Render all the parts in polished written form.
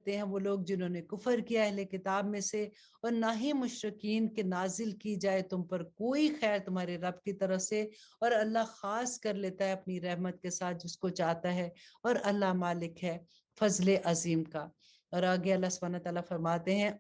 ہیں وہ لوگ جنہوں نے کفر کیا اہل کتاب میں سے، اور نہ ہی مشرکین کے نازل کی جائے تم پر کوئی خیر تمہارے رب کی طرف سے، اور اللہ خاص کر لیتا ہے اپنی رحمت کے ساتھ جس کو چاہتا ہے، اور اللہ مالک ہے فضل عظیم کا۔ اور آگے اللہ سبحانہ تعالیٰ فرماتے ہیں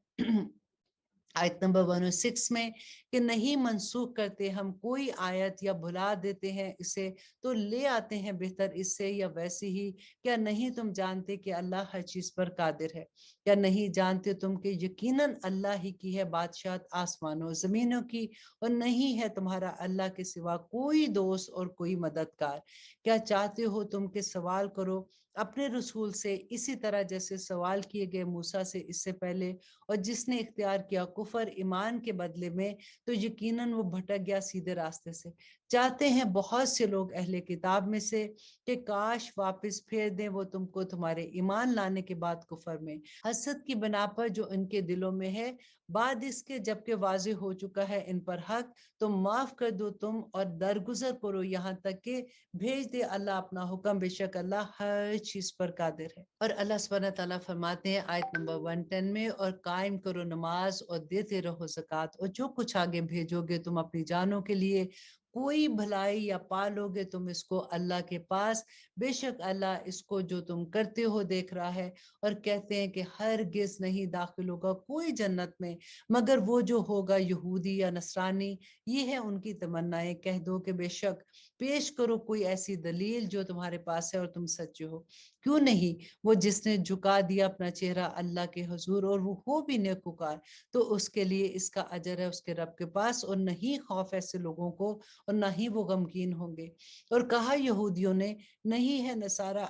آیت نمبر 106 میں کہ نہیں منسوخ کرتے ہم کوئی آیت یا بھلا دیتے ہیں اسے تو لے آتے ہیں بہتر اس سے یا ویسی ہی، کیا نہیں تم جانتے کہ اللہ ہر چیز پر قادر ہے؟ کیا نہیں جانتے تم کہ یقیناً اللہ ہی کی ہے بادشاہت آسمانوں و زمینوں کی، اور نہیں ہے تمہارا اللہ کے سوا کوئی دوست اور کوئی مددگار؟ کیا چاہتے ہو تم کہ سوال کرو اپنے رسول سے اسی طرح جیسے سوال کیے گئے موسیٰ سے اس سے پہلے، اور جس نے اختیار کیا کفر ایمان کے بدلے میں تو یقیناً وہ بھٹک گیا سیدھے راستے سے۔ چاہتے ہیں بہت سے لوگ اہل کتاب میں سے کہ کاش واپس پھیر دیں وہ تم کو تمہارے ایمان لانے کے بعد کفر میں، حسد کی بنا پر جو ان کے دلوں میں ہے، بعد اس کے جبکہ واضح ہو چکا ہے ان پر حق، تو معاف کر دو تم اور درگزر کرو یہاں تک کہ بھیج دے اللہ اپنا حکم، بے شک اللہ ہر چیز پر قادر ہے۔ اور اللہ سبحانہ تعالیٰ فرماتے ہیں آیت نمبر 110 میں، اور قائم کرو نماز اور دیتے رہو زکوٰۃ، اور جو کچھ آگے بھیجو گے تم اپنی جانوں کے لیے کوئی بھلائی یا پالو گے تم اس کو اللہ کے پاس، بے شک اللہ اس کو جو تم کرتے ہو دیکھ رہا ہے۔ اور کہتے ہیں کہ ہرگز نہیں داخل ہوگا کوئی جنت میں مگر وہ جو ہوگا یہودی یا نصرانی، یہ ہے ان کی تمنائیں، کہہ دو کہ بے شک پیش کرو کوئی ایسی دلیل جو تمہارے پاس ہے اور تم سچے ہو۔ کیوں نہیں وہ جس نے جھکا دیا اپنا چہرہ اللہ کے حضور اور وہ ہو بھی نیکوکار، تو اس کے لیے اس کا اجر ہے اس کے رب کے پاس، اور نہیں خوف ایسے لوگوں کو اور نہ ہی وہ غمگین ہوں گے۔ اور کہا یہودیوں نے نہیں ہے نصارہ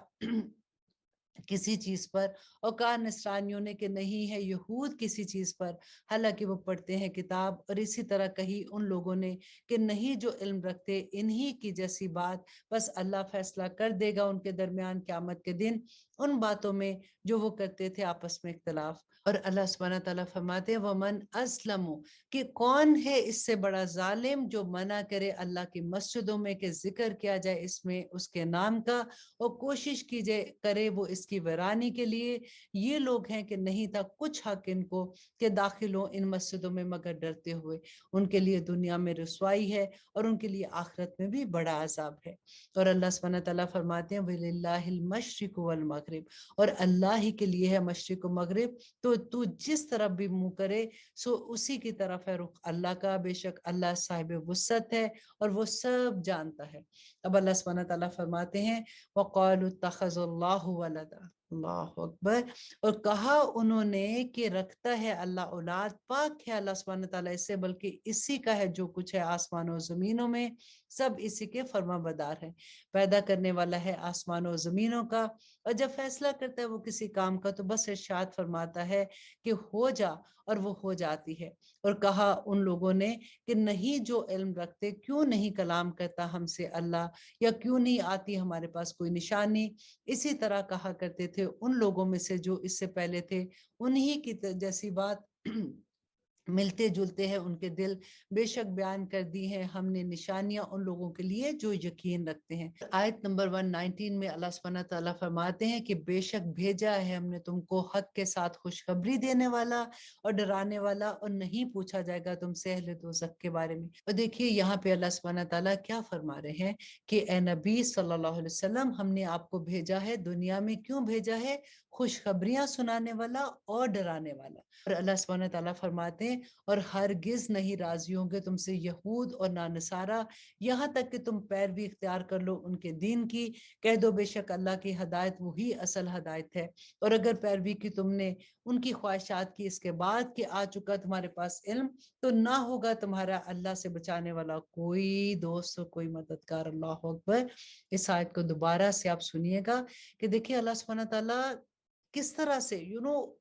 کسی چیز پر، اور کہا نصرانیوں نے کہ نہیں ہے یہود کسی چیز پر، حالانکہ وہ پڑھتے ہیں کتاب، اور اسی طرح کہی ان لوگوں نے کہ نہیں جو علم رکھتے انہی کی جیسی بات، بس اللہ فیصلہ کر دے گا ان کے درمیان قیامت کے دن ان باتوں میں جو وہ کرتے تھے آپس میں اختلاف۔ اور اللہ سبحانہ تعالیٰ فرماتے ہیں وَمَنْ أَظْلَمُ، کہ کون ہے اس سے بڑا ظالم جو منع کرے اللہ کی مسجدوں میں کہ ذکر کیا جائے اس میں اس کے نام کا، اور کوشش کی جائے کرے وہ اس کی ویرانی کے لیے۔ یہ لوگ ہیں کہ نہیں تھا کچھ حق ان کو کہ داخل ہوں ان مسجدوں میں مگر ڈرتے ہوئے، ان کے لیے دنیا میں رسوائی ہے اور ان کے لیے آخرت میں بھی بڑا عذاب ہے۔ اور اللہ سبحانہ تعالیٰ فرماتے ہیں وَلِلَّهِ الْمَشْرِقُ وَالْمَغْرِبُ، اور اللہ ہی کے لیے ہے مشرق و مغرب، تو جس طرف بھی منہ کرے سو اسی کی طرف ہے رخ اللہ کا، بے شک اللہ صاحب وسعت ہے اور وہ سب جانتا ہے۔ اب اللہ سبحانہ تعالیٰ فرماتے ہیں وَقَالُوا اتَّخَذَ اللَّهُ وَلَدًا، اللہ اکبر، اور کہا انہوں نے کہ رکھتا ہے اللہ اولاد، پاک ہے اللہ سبحانہ تعالیٰ اس سے، بلکہ اسی کا ہے جو کچھ ہے آسمانوں و زمینوں میں، سب اسی کے فرما بردار ہے۔ پیدا کرنے والا ہے آسمانوں و زمینوں کا، اور جب فیصلہ کرتا ہے وہ کسی کام کا تو بس ارشاد فرماتا ہے کہ ہو جا اور وہ ہو جاتی ہے۔ اور کہا ان لوگوں نے کہ نہیں جو علم رکھتے کیوں نہیں کلام کرتا ہم سے اللہ، یا کیوں نہیں آتی ہمارے پاس کوئی نشانی؟ اسی طرح کہا کرتے تھے ان لوگوں میں سے جو اس سے پہلے تھے، انہی کی جیسی بات ملتے جلتے ہیں ان کے دل، بے شک بیان کر دی ہیں ہم نے نشانیاں ان لوگوں کے لیے جو یقین رکھتے ہیں۔ آیت نمبر 119 میں اللہ سبحانہ تعالیٰ فرماتے ہیں کہ بے شک بھیجا ہے ہم نے تم کو حق کے ساتھ خوشخبری دینے والا اور ڈرانے والا، اور نہیں پوچھا جائے گا تم سے اہل دوزخ کے بارے میں۔ اور دیکھیے یہاں پہ اللہ سبحانہ تعالیٰ کیا فرما رہے ہیں کہ اے نبی صلی اللہ علیہ وسلم ہم نے آپ کو بھیجا ہے دنیا میں، کیوں بھیجا ہے؟ خوشخبریاں سنانے والا اور ڈرانے والا۔ اور اللہ سبحانہ تعالیٰ فرماتے ہیں اور ہرگز نہیں راضی ہوں گے تم سے یہود اور نہ نصارہ یہاں تک کہ تم پیروی اختیار کر لو ان کے دین کی، کہہ دو بے شک اللہ کی ہدایت وہی اصل ہدایت ہے، اور اگر پیروی کی تم نے ان کی خواہشات کی اس کے بعد کہ آ چکا تمہارے پاس علم، تو نہ ہوگا تمہارا اللہ سے بچانے والا کوئی دوست اور کوئی مددگار۔ اللہ اکبر۔ اس آیت کو دوبارہ سے آپ سنیے گا کہ دیکھیے اللہ سبحانہ تعالیٰ کس طرح سے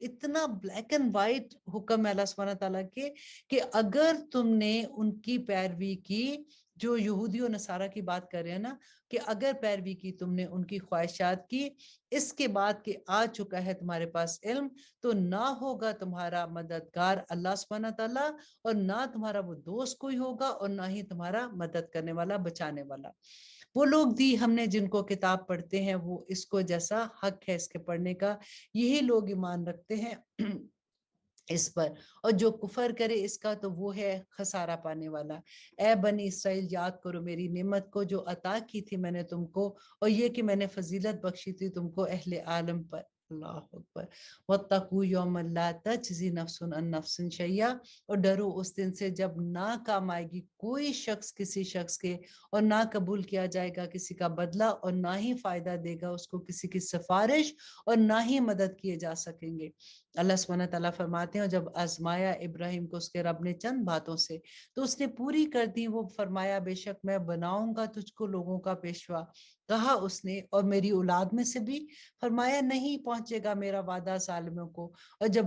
اتنا بلیک اینڈ وائٹ حکم ہے اللہ سبحانہ تعالیٰ کے کہ اگر تم نے ان کی پیروی کی، جو یہودی و نصارہ کی بات کر رہے ہیں نا، کہ اگر پیروی کی تم نے ان کی خواہشات کی اس کے بعد کہ آ چکا ہے تمہارے پاس علم، تو نہ ہوگا تمہارا مددگار اللہ سبحانہ تعالیٰ، اور نہ تمہارا وہ دوست کوئی ہوگا، اور نہ ہی تمہارا مدد کرنے والا بچانے والا۔ وہ لوگ دی ہم نے جن کو کتاب پڑھتے ہیں، وہ اس کو جیسا حق ہے اس کے پڑھنے کا، یہی لوگ ایمان رکھتے ہیں اس پر، اور جو کفر کرے اس کا تو وہ ہے خسارہ پانے والا۔ اے بنی اسرائیل، یاد کرو میری نعمت کو جو عطا کی تھی میں نے تم کو، اور یہ کہ میں نے فضیلت بخشی تھی تم کو اہل عالم پر۔ اللہ اکبر۔ وَاتَّقُوا يَوْمًا لَا تَجْزِي نَفْسٌ عَن نَفْسٍ شَيْئًا، اور ڈرو اس دن سے جب نہ کام آئے گی کوئی شخص کسی شخص کے، اور نہ قبول کیا جائے گا کسی کا بدلہ، اور نہ ہی فائدہ دے گا اس کو کسی کی سفارش، اور نہ ہی مدد کیے جا سکیں گے۔ اللہ سبحانہ تعالیٰ فرماتے ہیں، اور جب آزمایا ابراہیم کو اس کے رب نے چند باتوں سے تو اس نے پوری کر دی، وہ فرمایا بے شک میں بناؤں گا تجھ کو لوگوں کا پیشوا۔ کہا اس نے اور میری اولاد میں سے بھی؟ فرمایا نہیں پہنچے گا میرا وعدہ ظالموں کو۔ اور جب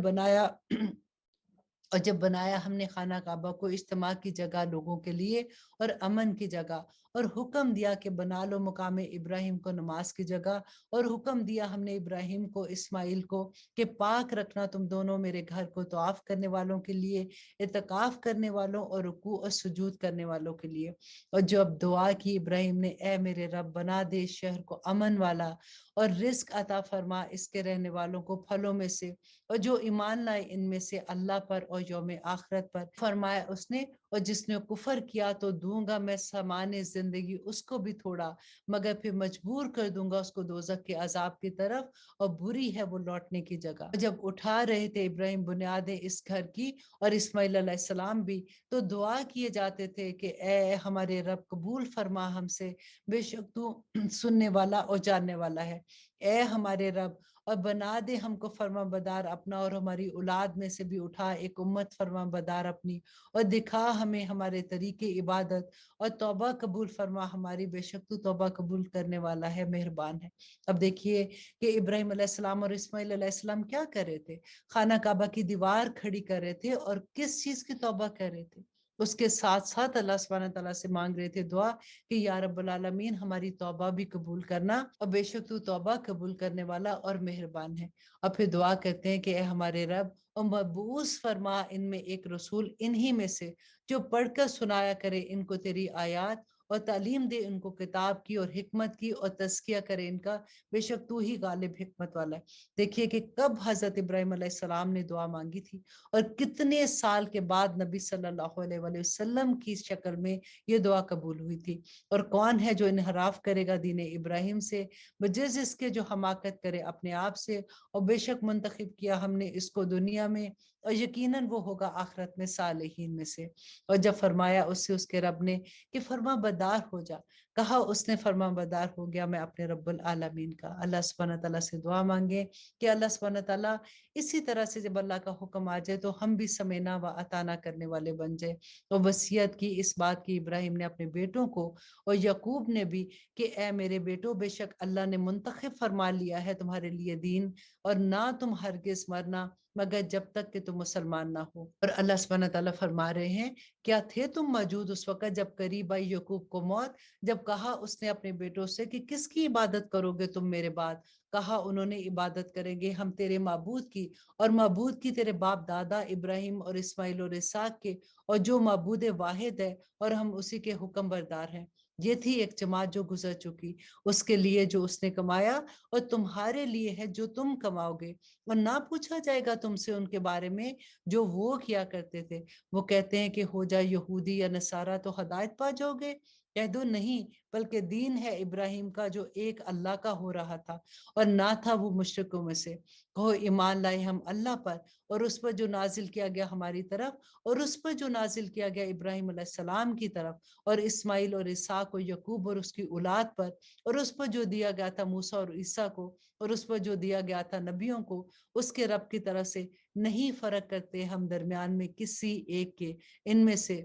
بنایا ہم نے خانہ کعبہ کو اجتماع کی جگہ لوگوں کے لیے اور امن کی جگہ، اور حکم دیا کہ بنا لو مقام ابراہیم کو نماز کی جگہ، اور حکم دیا ہم نے ابراہیم کو اسماعیل کو کہ پاک رکھنا تم دونوں میرے گھر کو طواف کرنے والوں کے لیے، اعتکاف کرنے والوں اور رکوع اور سجود کرنے والوں کے لیے۔ اور جب دعا کی ابراہیم نے، اے میرے رب بنا دے اس شہر کو امن والا، اور رزق عطا فرما اس کے رہنے والوں کو پھلوں میں سے، اور جو ایمان لائے ان میں سے اللہ پر اور یوم آخرت پر۔ فرمایا اس نے، اور جس نے کفر کیا تو دوں گا میں سامان زندگی اس کو بھی تھوڑا، مگر پھر مجبور کر دوں گا اس کو دوزخ کے عذاب کی طرف، اور بری ہے وہ لوٹنے کی جگہ۔ جب اٹھا رہے تھے ابراہیم بنیادیں اس گھر کی اور اسماعیل علیہ السلام بھی، تو دعا کیے جاتے تھے کہ اے ہمارے رب قبول فرما ہم سے، بے شک تو سننے والا اور جاننے والا ہے۔ اے ہمارے رب، اور بنا دے ہم کو فرما بدار اپنا، اور ہماری اولاد میں سے بھی اٹھا ایک امت فرما بدار اپنی، اور دکھا ہمیں ہمارے طریقے عبادت، اور توبہ قبول فرما ہماری، بے شک تو توبہ قبول کرنے والا ہے، مہربان ہے۔ اب دیکھیے کہ ابراہیم علیہ السلام اور اسماعیل علیہ السلام کیا کر رہے تھے؟ خانہ کعبہ کی دیوار کھڑی کر رہے تھے، اور کس چیز کی توبہ کر رہے تھے؟ اس کے ساتھ ساتھ اللہ سبحانہ تعالیٰ سے مانگ رہے تھے دعا کہ یا رب العالمین ہماری توبہ بھی قبول کرنا، اور بے شک تو توبہ قبول کرنے والا اور مہربان ہے۔ اور پھر دعا کرتے ہیں کہ اے ہمارے رب، اور مبعوث فرما ان میں ایک رسول انہی میں سے جو پڑھ کر سنایا کرے ان کو تیری آیات، اور تعلیم دے ان کو کتاب کی اور حکمت کی، اور تزکیہ کرے ان کا، بے شک تو ہی غالب حکمت والا ہے۔ دیکھیے کہ کب حضرت ابراہیم علیہ السلام نے دعا مانگی تھی، اور کتنے سال کے بعد نبی صلی اللہ علیہ وآلہ وسلم کی شکل میں یہ دعا قبول ہوئی تھی۔ اور کون ہے جو انحراف کرے گا دین ابراہیم سے، بجز اس کے جو حماقت کرے اپنے آپ سے، اور بے شک منتخب کیا ہم نے اس کو دنیا میں، اور یقیناً وہ ہوگا آخرت میں صالحین میں سے۔ اور جب فرمایا اس سے اس کے رب نے کہ فرما بدار ہو جا، کہا اس نے فرما بدار ہو گیا میں اپنے رب العالمین کا۔ اللہ سبحانہ تعالیٰ سے دعا مانگے کہ اللہ سبحانہ تعالیٰ اسی طرح سے جب اللہ کا حکم آ جائے تو ہم بھی سمینا و اطانا کرنے والے بن جائے۔ اور وصیت کی اس بات کی ابراہیم نے اپنے بیٹوں کو اور یعقوب نے بھی کہ اے میرے بیٹو، بے شک اللہ نے منتخب فرما لیا ہے تمہارے لیے دین، اور نہ تم ہرگز مرنا مگر جب تک کہ تم مسلمان نہ ہو۔ اور اللہ سبحانہ تعالیٰ فرما رہے ہیں، کیا تھے تم موجود اس وقت جب قریب آئی یعقوب کو موت، جب کہا اس نے اپنے بیٹوں سے کہ کس کی عبادت کرو گے تم میرے بعد؟ کہا انہوں نے عبادت کریں گے ہم تیرے معبود کی، اور معبود کی تیرے باپ دادا ابراہیم اور اسماعیل اور اسحاق کے، اور جو معبود واحد ہے اور ہم اسی کے حکم بردار ہیں۔ یہ تھی ایک جماعت جو گزر چکی، اس کے لیے جو اس نے کمایا، اور تمہارے لیے ہے جو تم کماؤ گے، اور نہ پوچھا جائے گا تم سے ان کے بارے میں جو وہ کیا کرتے تھے۔ وہ کہتے ہیں کہ ہو جائے یہودی یا نصارہ تو ہدایت پا جاؤ گے، کہہ دو نہیں، بلکہ دین ہے ابراہیم کا جو ایک اللہ کا ہو رہا تھا، اور نہ تھا وہ مشرکوں میں سے۔ کہو ایمان لائے ہم اللہ پر اور اس پر جو نازل کیا گیا ہماری طرف، اور اس پر جو نازل کیا گیا ابراہیم علیہ السلام کی طرف، اور اسماعیل اور اسحاق اور یعقوب اور اس کی اولاد پر، اور اس پر جو دیا گیا تھا موسیٰ اور عیسیٰ کو، اور اس پر جو دیا گیا تھا نبیوں کو اس کے رب کی طرف سے، نہیں فرق کرتے ہم درمیان میں کسی ایک کے ان میں سے،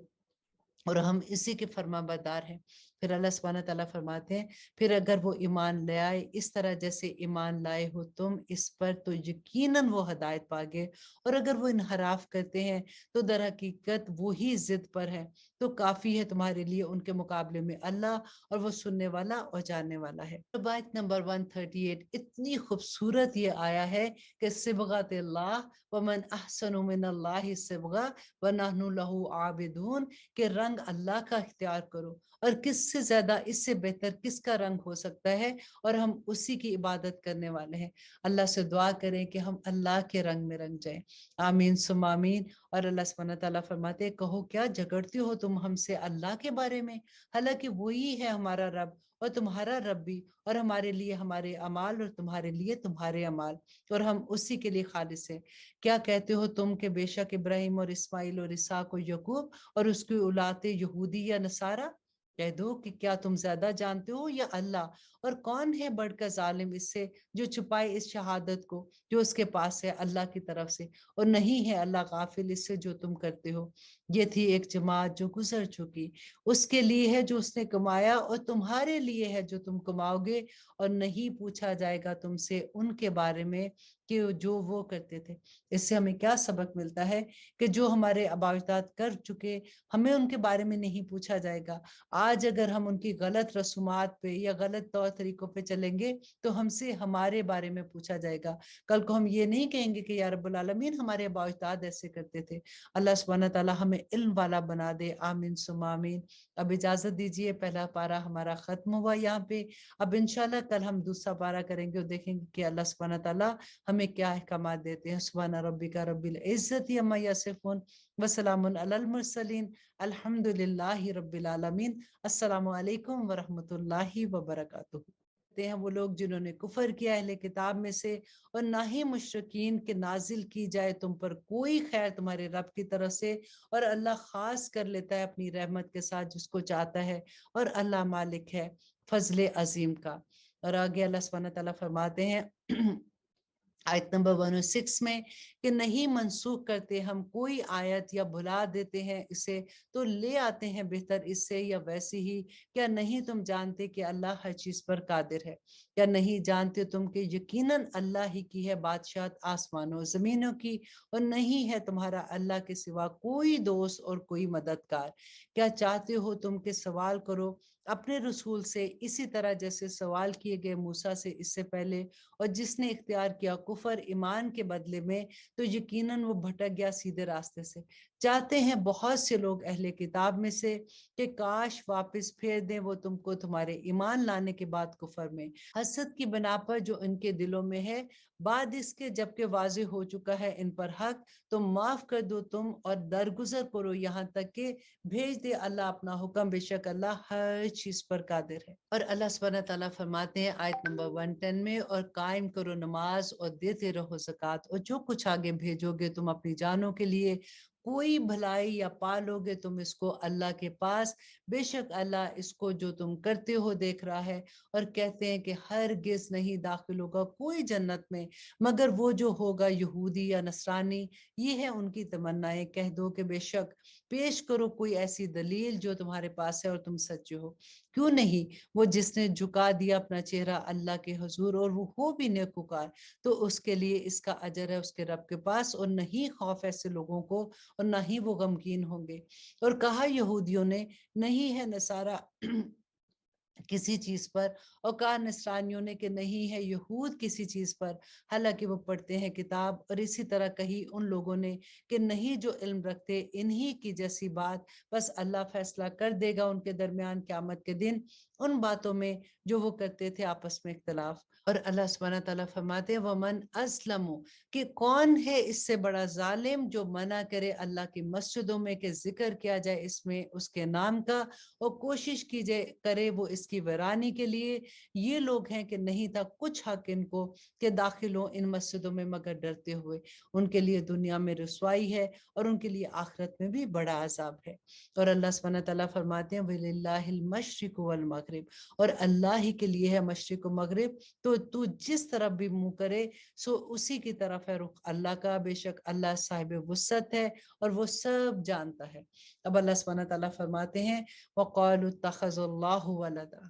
اور ہم اسی کے فرما بردار ہیں۔ پھر اللہ سبحانہ تعالیٰ فرماتے ہیں، پھر اگر وہ ایمان لے آئے اس طرح جیسے ایمان لائے ہو تم اس پر، تو یقیناً وہ ہدایت پاگے، اور اگر وہ انحراف کرتے ہیں تو در حقیقت وہی ضد پر ہے، تو کافی ہے تمہارے لیے ان کے مقابلے میں اللہ، اور وہ سننے والا اور جاننے والا ہے۔ آیت نمبر 138، اتنی خوبصورت یہ آیا ہے کہ صبغۃ اللہ ومن احسن من اللہ صبغہ ونحن لہ عابدون، کہ رنگ اللہ کا اختیار کرو، اور کس اس سے زیادہ اس سے بہتر کس کا رنگ ہو سکتا ہے، اور ہم اسی کی عبادت کرنے والے ہیں۔ اللہ سے دعا کریں کہ ہم اللہ کے رنگ میں رنگ جائیں۔ آمین ثم آمین۔ اور اللہ سبحانہ تعالیٰ فرماتے ہیں، کہو کیا جھگڑتے ہو تم ہم سے اللہ کے بارے میں، حالانکہ وہی ہے ہمارا رب اور تمہارا رب بھی، اور ہمارے لیے ہمارے اعمال اور تمہارے لیے تمہارے اعمال، اور ہم اسی کے لیے خالص ہیں۔ کیا کہتے ہو تم کہ بے شک ابراہیم اور اسماعیل اور اسحاق و یعقوب اور اس کی اولاد یہودی یا نصارہ؟ کہہ دو کہ کیا تم زیادہ جانتے ہو یا اللہ؟ اور کون ہے بڑھ کر ظالم اس سے جو چھپائے اس شہادت کو جو اس کے پاس ہے اللہ کی طرف سے، اور نہیں ہے اللہ غافل اس سے جو تم کرتے ہو۔ یہ تھی ایک جماعت جو گزر چکی، اس کے لیے ہے جو اس نے کمایا، اور تمہارے لیے ہے جو تم کماؤ گے، اور نہیں پوچھا جائے گا تم سے ان کے بارے میں کہ جو وہ کرتے تھے۔ اس سے ہمیں کیا سبق ملتا ہے کہ جو ہمارے آباء و اجداد کر چکے، ہمیں ان کے بارے میں نہیں پوچھا جائے گا۔ آج اگر ہم ان کی غلط رسومات پہ یا غلط طور طریقوں پہ چلیں گے تو ہم سے ہمارے بارے میں پوچھا جائے گا۔ کل کو ہم یہ نہیں کہیں گے کہ یا رب العالمین ہمارے آباء و اجداد ایسے کرتے تھے۔ اللہ سبحانہ تعالیٰ ہمیں علم والا بنا دے، آمین ثم آمین۔ اب اجازت دیجیے، پہلا پارہ ہمارا ختم ہوا یہاں پہ۔ اب انشاءاللہ کل ہم دوسرا پارہ کریں گے اور دیکھیں گے کہ اللہ سبحانہ تعالیٰ ہمیں کیا احکامات دیتے ہیں۔ سبحان ربک رب العزت عما یصفون وسلام علی المرسلین الحمد للہ رب العالمین۔ السلام علیکم ورحمۃ اللہ وبرکاتہ۔ ہیں وہ لوگ جنہوں نے کفر کیا اہل کتاب میں سے، اور نہ ہی مشرکین کے نازل کی جائے تم پر کوئی خیر تمہارے رب کی طرف سے، اور اللہ خاص کر لیتا ہے اپنی رحمت کے ساتھ جس کو چاہتا ہے، اور اللہ مالک ہے فضل عظیم کا۔ اور آگے اللہ سبحانہ تعالیٰ فرماتے ہیں آیت نمبر 106 میں کہ نہیں منسوخ کرتے ہم کوئی آیت یا بھلا دیتے ہیں اسے تو لے آتے ہیں بہتر اس سے یا ویسی ہی۔ کیا نہیں تم جانتے کہ اللہ ہر چیز پر قادر ہے؟ کیا نہیں جانتے تم کہ یقیناً اللہ ہی کی ہے بادشاہت آسمانوں زمینوں کی، اور نہیں ہے تمہارا اللہ کے سوا کوئی دوست اور کوئی مددگار؟ کیا چاہتے ہو تم کہ سوال کرو اپنے رسول سے اسی طرح جیسے سوال کیے گئے موسیٰ سے اس سے پہلے، اور جس نے اختیار کیا کفر ایمان کے بدلے میں تو یقیناً وہ بھٹک گیا سیدھے راستے سے۔ چاہتے ہیں بہت سے لوگ اہل کتاب میں سے کہ کاش واپس پھیر دیں وہ تم کو تمہارے ایمان لانے کے بعد کفر میں، حسد کی بنا پر جو ان کے دلوں میں ہے، بعد اس کے جبکہ واضح ہو چکا ہے ان پر حق، تو معاف کر دو تم اور درگزر کرو یہاں تک کہ بھیج دے اللہ اپنا حکم، بے شک اللہ ہر چیز پر قادر ہے۔ اور اللہ سبحانہ تعالیٰ فرماتے ہیں آیت نمبر 110 میں، اور قائم کرو نماز اور دیتے رہو زکوٰۃ، اور جو کچھ آگے بھیجو گے تم اپنی جانوں کے لیے کوئی بھلائی یا پالو گے تم اس کو اللہ کے پاس، بے شک اللہ اس کو جو تم کرتے ہو دیکھ رہا ہے۔ اور کہتے ہیں کہ ہرگز نہیں داخل ہوگا کوئی جنت میں مگر وہ جو ہوگا یہودی یا نصرانی، یہ ہے ان کی تمنائیں۔ کہہ دو کہ بے شک پیش کرو کوئی ایسی دلیل جو تمہارے پاس ہے اور تم سچے ہو۔ کیوں نہیں وہ جس نے جھکا دیا اپنا چہرہ اللہ کے حضور اور وہ ہو بھی نیکوکار، تو اس کے لیے اس کا اجر ہے اس کے رب کے پاس، اور نہیں خوف ایسے لوگوں کو اور نہ ہی وہ غمگین ہوں گے۔ اور کہا یہودیوں نے نہیں ہے نصارہ کسی چیز پر، اور کہا نصرانیوں نے کہ نہیں ہے یہود کسی چیز پر، حالانکہ وہ پڑھتے ہیں کتاب۔ اور اسی طرح کہی ان لوگوں نے کہ نہیں جو علم رکھتے انہی کی جیسی بات، بس اللہ فیصلہ کر دے گا ان کے درمیان قیامت کے دن ان باتوں میں جو وہ کرتے تھے آپس میں اختلاف۔ اور اللہ سبحانہ تعالیٰ فرماتے ہیں وَمَنْ أَظْلَمُ، کہ کون ہے اس سے بڑا ظالم جو منع کرے اللہ کی مسجدوں میں کہ ذکر کیا جائے اس میں اس کے نام کا، اور کوشش کی جائے کرے وہ اس کی ویرانی کے لیے۔ یہ لوگ ہیں کہ نہیں تھا کچھ حق ان کو کہ داخل ہوں ان مسجدوں میں مگر ڈرتے ہوئے، ان کے لیے دنیا میں رسوائی ہے اور ان کے لیے آخرت میں بھی بڑا عذاب ہے۔ اور اللہ سبحانہ تعالیٰ فرماتے ہیں وَلِلَّهِ الْمَشْرِقُ وَالْمَغْرِبُ، اور اللہ ہی کے لیے ہے مشرق و مغرب، تو جس طرف بھی منہ کرے سو اسی کی طرف ہے رخ اللہ کا، بے شک اللہ صاحب وسعت ہے اور وہ سب جانتا ہے۔ اب اللہ سبحانہ تعالیٰ فرماتے ہیں وَقَالُوا اتَّخَذَ اللَّهُ وَلَدًا،